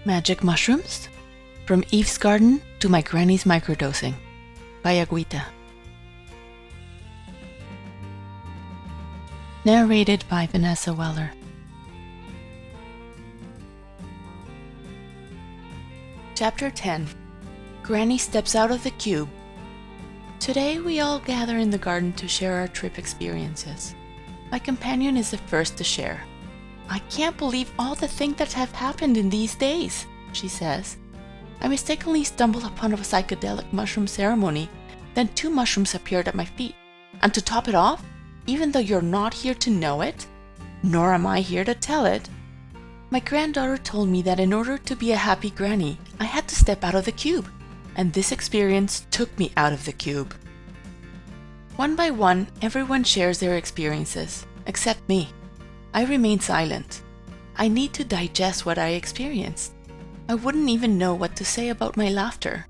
Magic Mushrooms? From Eve's Garden to My Granny's Microdosing by Agüita. Narrated by Vanessa Weller. Chapter 10. Granny steps out of the cube. Today we all gather in the garden to share our trip experiences. My companion is the first to share. I can't believe all the things that have happened in these days, she says. I mistakenly stumbled upon a psychedelic mushroom ceremony, then 2 mushrooms appeared at my feet. And to top it off, even though you're not here to know it, nor am I here to tell it, my granddaughter told me that in order to be a happy granny, I had to step out of the cube, and this experience took me out of the cube. One by one, everyone shares their experiences, except me. I remain silent. I need to digest what I experienced. I wouldn't even know what to say about my laughter.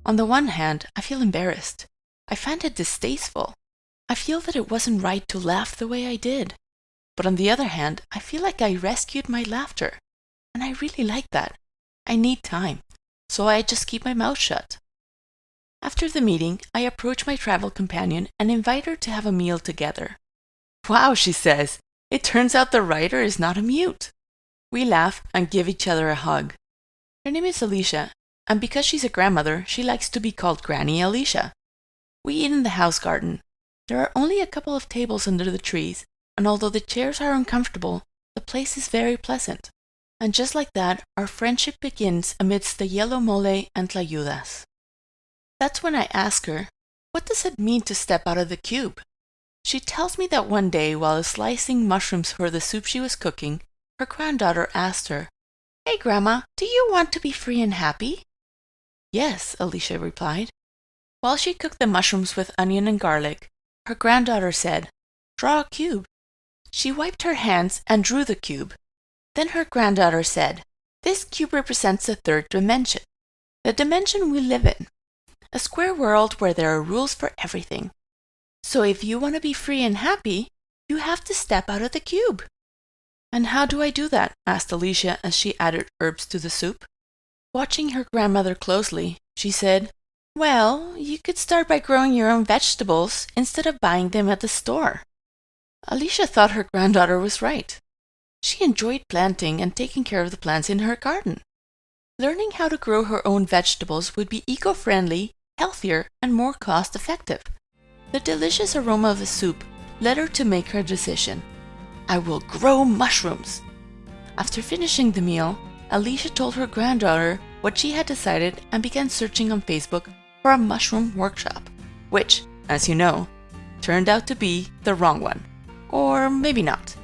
On the one hand, I feel embarrassed. I find it distasteful. I feel that it wasn't right to laugh the way I did. But on the other hand, I feel like I rescued my laughter. And I really like that. I need time, so I just keep my mouth shut. After the meeting, I approach my travel companion and invite her to have a meal together. Wow, she says. It turns out the writer is not a mute. We laugh and give each other a hug. Her name is Alicia, and because she's a grandmother, she likes to be called Granny Alicia. We eat in the house garden. There are only a couple of tables under the trees, and although the chairs are uncomfortable, the place is very pleasant. And just like that, our friendship begins amidst the yellow mole and tlayudas. That's when I ask her, what does it mean to step out of the cube? She tells me that one day, while slicing mushrooms for the soup she was cooking, her granddaughter asked her, "Hey, Grandma, do you want to be free and happy?" "Yes," Alicia replied. While she cooked the mushrooms with onion and garlic, her granddaughter said, "Draw a cube." She wiped her hands and drew the cube. Then her granddaughter said, "This cube represents the 3rd dimension, the dimension we live in, a square world where there are rules for everything. So if you want to be free and happy, you have to step out of the cube." "And how do I do that?" asked Alicia as she added herbs to the soup. Watching her grandmother closely, she said, "Well, you could start by growing your own vegetables instead of buying them at the store." Alicia thought her granddaughter was right. She enjoyed planting and taking care of the plants in her garden. Learning how to grow her own vegetables would be eco-friendly, healthier, and more cost-effective. The delicious aroma of the soup led her to make her decision. I will grow mushrooms. After finishing the meal, Alicia told her granddaughter what she had decided and began searching on Facebook for a mushroom workshop, which, as you know, turned out to be the wrong one. Or maybe not.